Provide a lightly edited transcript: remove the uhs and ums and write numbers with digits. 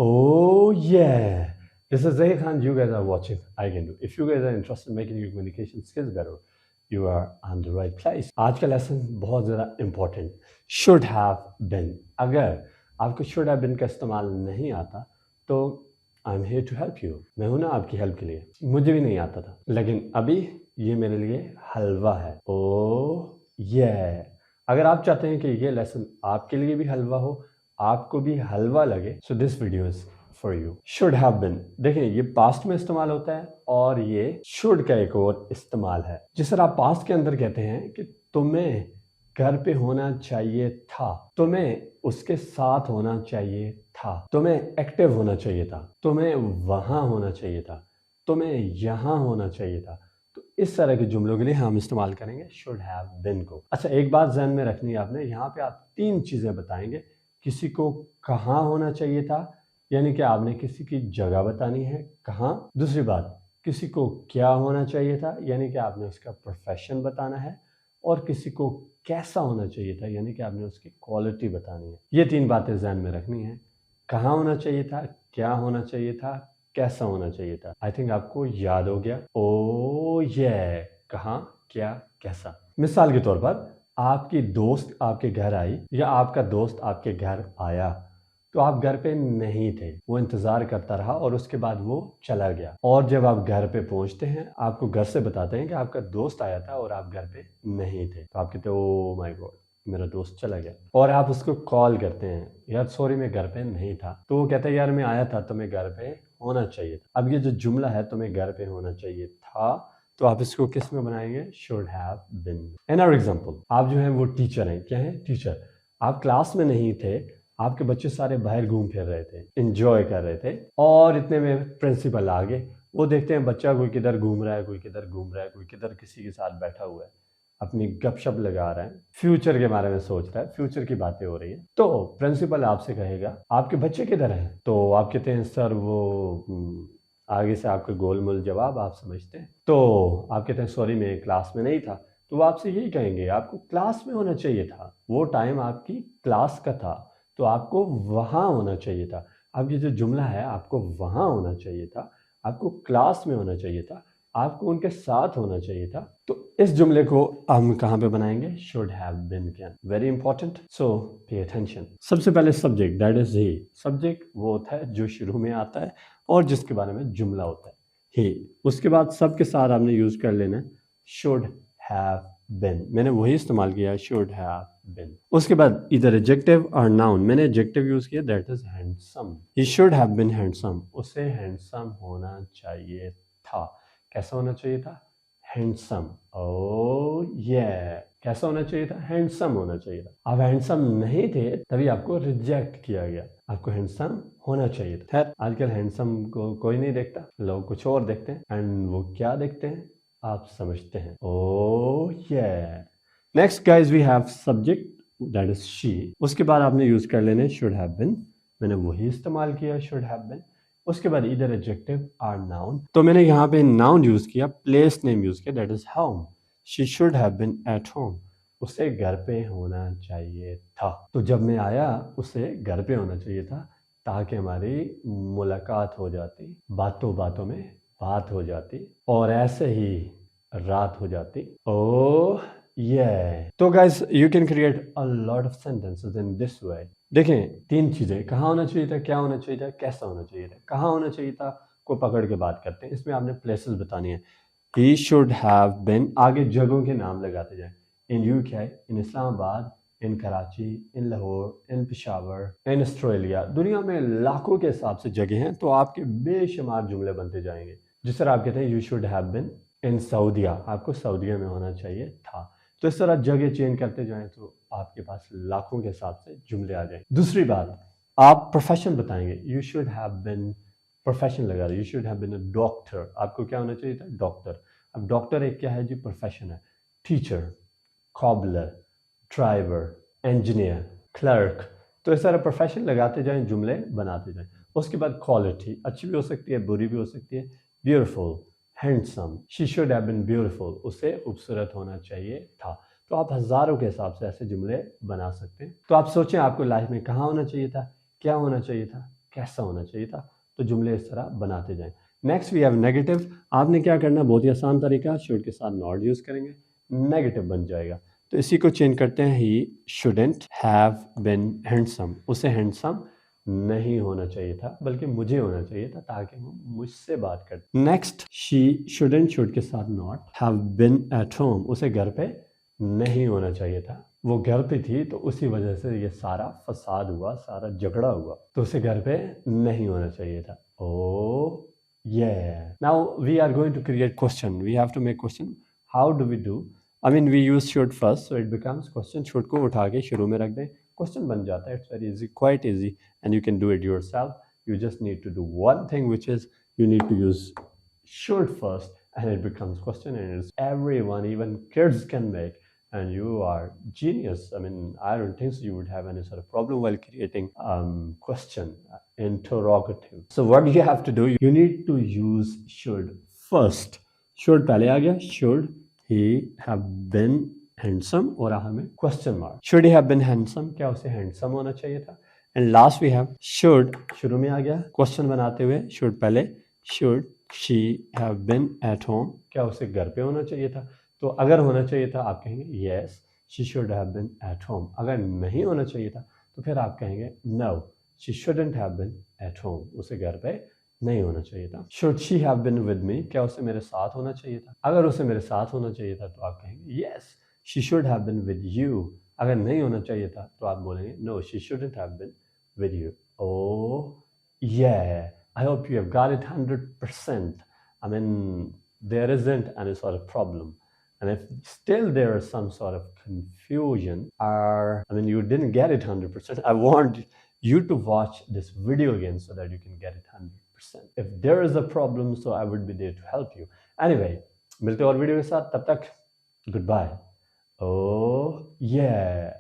Oh yeah, this is Zaid Khan. You guys are watching I Can Do. If you guys are interested in making your communication skills better, you are on the right place. आज का lesson बहुत ज़्यादा important. Should have been. अगर आपको should have been का इस्तेमाल नहीं आता तो I'm here to help you. मैं हूं ना आपकी हेल्प के लिए. मुझे भी नहीं आता था, लेकिन अभी ये मेरे लिए हलवा है. Oh yeah. अगर आप चाहते हैं कि ये लेसन आपके लिए भी हलवा हो, आपको भी हलवा लगे, so this video is for you. Should have been, देखिए ये पास्ट में इस्तेमाल होता है और ये शुड का एक और इस्तेमाल है. जिस तरह आप पास्ट के अंदर कहते हैं कि तुम्हें घर पे होना चाहिए था, तुम्हें उसके साथ होना चाहिए था, तुम्हें एक्टिव होना चाहिए था, तुम्हें वहां होना चाहिए था, तुम्हें यहां होना चाहिए था. तो इस तरह के जुमलों के लिए हम इस्तेमाल करेंगे शुड हैव बीन को. अच्छा, एक बात ध्यान में रखनी है आपने, यहाँ पे आप 3 चीजें बताएंगे. किसी को कहाँ होना चाहिए था, यानी कि आपने किसी की जगह बतानी है कहाँ. दूसरी बात, किसी को क्या होना चाहिए था, यानी कि आपने उसका प्रोफेशन बताना है. और किसी को कैसा होना चाहिए था, यानी कि आपने उसकी क्वालिटी बतानी है. ये 3 बातें ध्यान में रखनी है. कहाँ होना चाहिए था, क्या होना चाहिए था, कैसा होना चाहिए था. आई थिंक आपको याद हो गया. ओ ये कहाँ, क्या, कैसा. मिसाल के तौर पर आपकी दोस्त आपके घर आई या आपका दोस्त आपके घर आया, तो आप घर पे नहीं थे, वो इंतजार करता रहा और उसके बाद वो चला गया. और जब आप घर पे पहुंचते हैं, आपको घर से बताते हैं कि आपका दोस्त आया था और आप घर पे नहीं थे, तो आप कहते हो ओ माय गॉड, मेरा दोस्त चला गया. और आप उसको कॉल करते हैं, यार सॉरी मैं घर पे नहीं था. तो वो कहता है यार मैं आया था, तुम्हें घर पे होना चाहिए था. अब ये जो जुमला है तुम्हें घर पे होना चाहिए था, तो आप इसको किस में बनाएंगे, should have been. Another example, आप जो है वो टीचर हैं. क्या है, टीचर. आप क्लास में नहीं थे, आपके बच्चे सारे बाहर घूम फिर रहे थे, एंजॉय कर रहे थे, और इतने में प्रिंसिपल आ गए. वो देखते हैं बच्चा कोई किधर घूम रहा है, कोई किधर घूम रहा है, कोई किधर किसी के साथ बैठा हुआ है, अपनी गपशप लगा रहा है, फ्यूचर के बारे में सोच रहा है, फ्यूचर की बातें हो रही है. तो प्रिंसिपल आपसे कहेगा आपके बच्चे किधर हैं, तो आप कहते हैं सर वो आगे से आपका गोलमोल जवाब आप समझते हैं, तो आप कहते हैं सॉरी मैं क्लास में नहीं था. तो वो आपसे यही कहेंगे आपको क्लास में होना चाहिए था, वो टाइम आपकी क्लास का था, तो आपको वहां होना चाहिए था. अब ये जो जुमला है, आपको वहां होना चाहिए था, आपको क्लास में होना चाहिए था, आपको उनके साथ होना चाहिए था. तो इस जुमले को हम कहाँ पे बनाएंगे, शुड हैव बीन के. वेरी इंपॉर्टेंट, सो पे अटेंशन. सबसे पहले subject, that is he. Subject वो होता है जो शुरू में आता है और जिसके बारे में जुमला होता है, ही. उसके बाद सब के साथ आपने यूज कर लेना शुड हैव बीन. मैंने वही इस्तेमाल किया, शुड हैव बीन. उसके बाद इधर एडजेक्टिव और नाउन. मैंने एडजेक्टिव यूज किया, that is handsome. He should have been handsome. उसे हैंडसम होना चाहिए था. कैसा होना चाहिए था, हैंडसम. ओ ये कैसा होना चाहिए था, हैंडसम होना चाहिए था. आप हैंडसम नहीं थे तभी आपको रिजेक्ट किया गया. आपको हैंडसम होना चाहिए था. खैर आजकल हैंडसम को कोई नहीं देखता, लोग कुछ और देखते हैं. एंड वो क्या देखते हैं आप समझते हैं. ओ ये next guys we have subject, that is she. उसके बाद आपने यूज कर लेने शुड हैव बीन. मैंने वही इस्तेमाल किया, शुड हैव बीन. उसके बाद इधर एडजेक्टिव और नाउन. तो मैंने यहाँ पे नाउन यूज किया, प्लेस नेम यूज किया, that is home. She should have been at home. उसे घर पे होना चाहिए था. तो जब मैं आया उसे घर पे होना चाहिए था, ताकि हमारी मुलाकात हो जाती, बातों बातों में बात हो जाती, और ऐसे ही रात हो जाती. ओह ये. तो guys you can create a lot of sentences in this way. देखें 3 चीजें, कहाँ होना चाहिए था, क्या होना चाहिए था, कैसा होना चाहिए था. कहाँ होना चाहिए था को पकड़ के बात करते हैं. इसमें आपने प्लेसेस बतानी है. ही शुड हैव बीन, आगे जगहों के नाम लगाते जाए. In UK, in Islamabad, in Karachi, in Lahore, in Peshawar, in Australia. दुनिया में लाखों के हिसाब से जगह हैं, तो आपके बेशुमार जुमले बनते जाएंगे. जिस तरह आप कहते हैं you should have been in Saudia, आपको सऊदिया में होना चाहिए था. तो इस तरह जगह चेंज करते जाएं तो आपके पास लाखों के हिसाब से जुमले आ जाएंगे. दूसरी बात, आप प्रोफेशन बताएंगे. You should have been, profession लगा रहे, you should have been a doctor. आपको क्या होना चाहिए था, डॉक्टर. अब डॉक्टर एक क्या है जी, प्रोफेशन है. Teacher, cobbler, driver, engineer, clerk. तो इस तरह प्रोफेशन लगाते जाएं, जुमले बनाते जाएं. उसके बाद क्वालिटी, अच्छी भी हो सकती है, बुरी भी हो सकती है. Beautiful, handsome, she should have been beautiful. उसे खूबसूरत होना चाहिए था. तो आप हजारों के हिसाब से ऐसे जुमले बना सकते हैं. तो आप सोचें आपको लाइफ में कहाँ होना चाहिए था, क्या होना चाहिए था, कैसा होना चाहिए था। तो जुमले इस तरह बनाते जाएं। Next we have negative. आपने क्या करना, बहुत ही आसान तरीका, शुड के साथ नॉट यूज करेंगे, नेगेटिव बन जाएगा। तो इसी को चेंज करते हैं, ही शुडेंट हैव बिन हैंडसम। उसे हैंडसम नहीं होना चाहिए था, बल्कि मुझे होना चाहिए था, ताकि वो मुझसे बात कर। नेक्स्ट, शी शुडेंट, शुड के साथ not, have been eight home. उसे घर पे नहीं होना चाहिए था, वो घर पे थी, तो उसी वजह से ये सारा फसाद हुआ, सारा झगड़ा हुआ, तो उसे घर पे नहीं होना चाहिए था। ओ yeah, now we are going to create question. We have to make question. How do we do? I mean, we use should first, so it becomes question. Should को उठा के शुरू में रख दें, question बन जाता है. It's very easy, quite easy, and you can do it yourself. You just need to do one thing, which is you need to use should first, and it becomes question, and it's everyone, even kids can make. And you are genius. I mean, I don't think so you would have any sort of problem while creating question, interrogative. So what do you have to do? You need to use should first. Should पहले आ गया, should he have been handsome, और हमें question mark. Should he have been handsome? क्या उसे handsome होना चाहिए था? And last we have should, शुरू में आ गया, question बनाते हुए should पहले, should she have been at home? क्या उसे घर पे होना चाहिए था? तो अगर होना चाहिए था आप कहेंगे yes, she should have been at home. अगर नहीं होना चाहिए था तो फिर आप कहेंगे no, she shouldn't have been at home. उसे घर पे नहीं होना चाहिए था. Should she have been with me? क्या उसे मेरे साथ होना चाहिए था? अगर उसे मेरे साथ होना चाहिए था तो आप कहेंगे yes, she should have been with you. अगर नहीं होना चाहिए था तो आप बोलेंगे no, she shouldn't have been with you. Oh yeah, I hope you have got it 100%. I mean, there isn't any sort of problem. And if still there is some sort of confusion, or I mean, you didn't get it 100%, I want you to watch this video again so that you can get it 100%. If there is a problem, so I would be there to help you. Anyway, मिलते हैं और video के साथ, तब तक goodbye. Oh yeah.